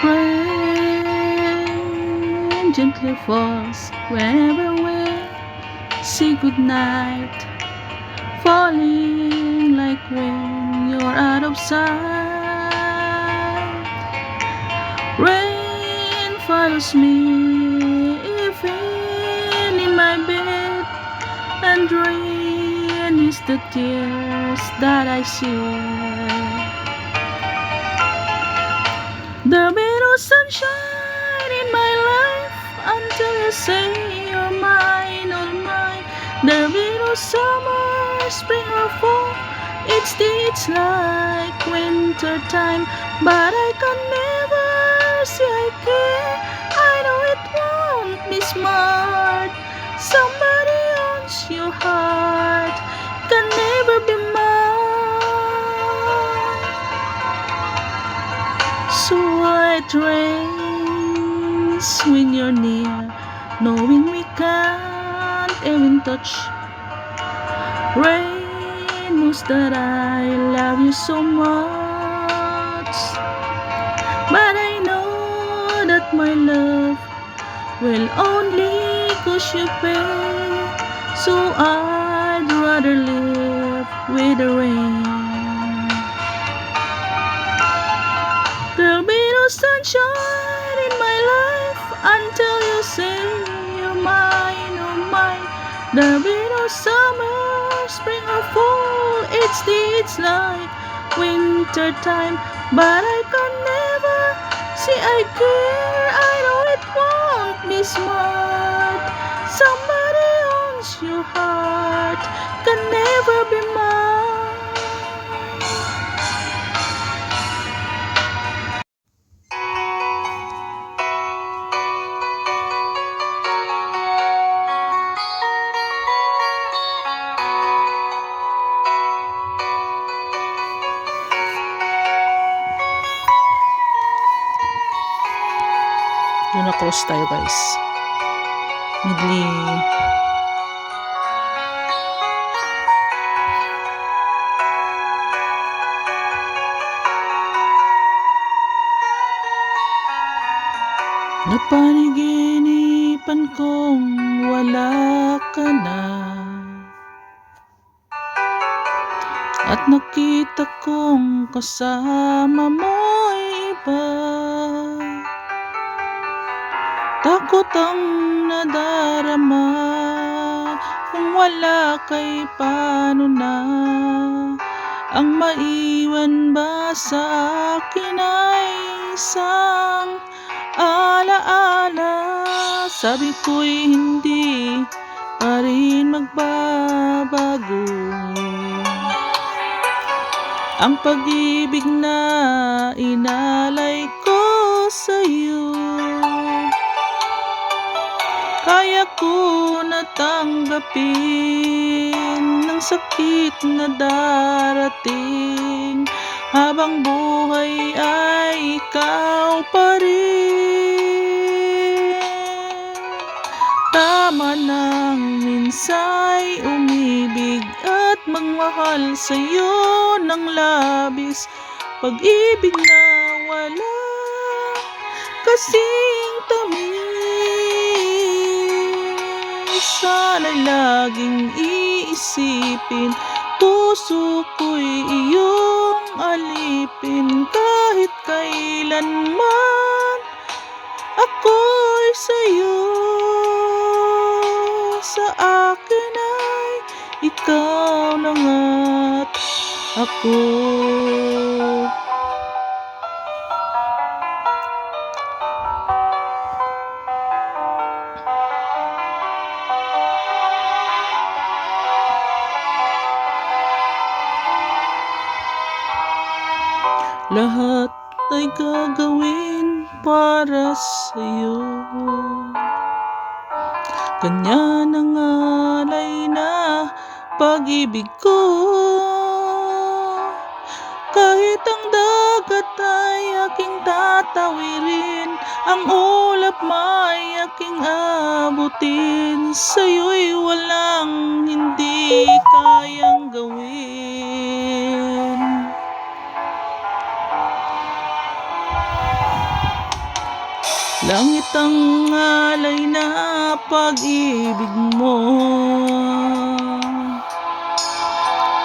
Rain gently falls wherever we say goodnight, falling like when you're out of sight. Rain follows me even in my bed, and rain is the tears that I shed. There'll be no sunshine in my life until you say you're mine, all mine. There'll be no summer, spring or fall. It's like winter time, but I can never say I care. I know it won't be smart. Somebody owns your heart, can never be mine. So it rains when you're near, knowing we can't even touch. Rain knows that I love you so much, but I know that my love will only cost you pain. So I'd rather live with the rain. There'll be no sunshine in my life until you say you're mine, oh mine. There'll be no summer, spring or fall. It's like winter time, but I can never say I care. I know it won't be smart. Somebody owns your heart, can never be mine. Yun na cross tayo guys. Midli. Napaniginipan kong wala ka na, at nakita kong kasama mo'y iba. Takot ang nadarama, kung wala kay paano na. Ang maiwan ba sa akin ay isang alaala. Sabi ko'y hindi pa rin magbabago ang pag-ibig na inalay ko sa'yo. Kaya ko natanggapin ng sakit na darating, habang buhay ay ikaw pa rin. Tama nang minsa'y umibig at magmahal sa'yo ng labis, pag-ibig na wala kasing tamis. Sana'y laging iisipin, puso ko'y iyong alipin. Kahit kailanman ako'y sa'yo, sa akin ay ikaw na nga't ako. Lahat ay gagawin para sa'yo, kanya nangalay na pag-ibig ko. Kahit ang dagat ay aking tatawirin, ang ulap may aking abutin, sa'yo'y walang hindi kayang gawin. Langit ang alay na pag-ibig mo.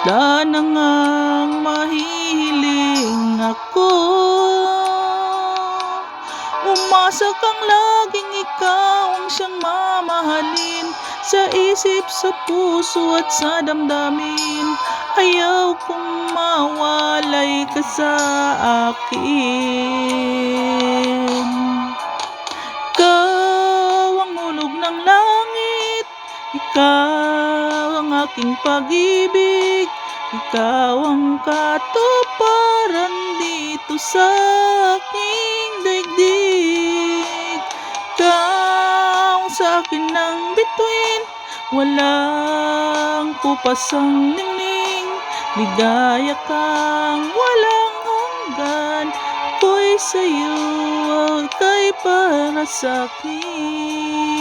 Daan ang mahihiling ako. Umasa kang laging ikaw ang siyang mamahalin. Sa isip, sa puso at sa damdamin. Ayaw kong mawalay ka sa akin. Ikaw ang ulog ng langit, ikaw ang aking pag-ibig, ikaw ang katuparan dito sa aking daigdig. Ikaw sa akin ang bituin, walang kupasang ningning, ligaya kang walang hanggan. Ako'y sa'yo, ika'y para sa'kin.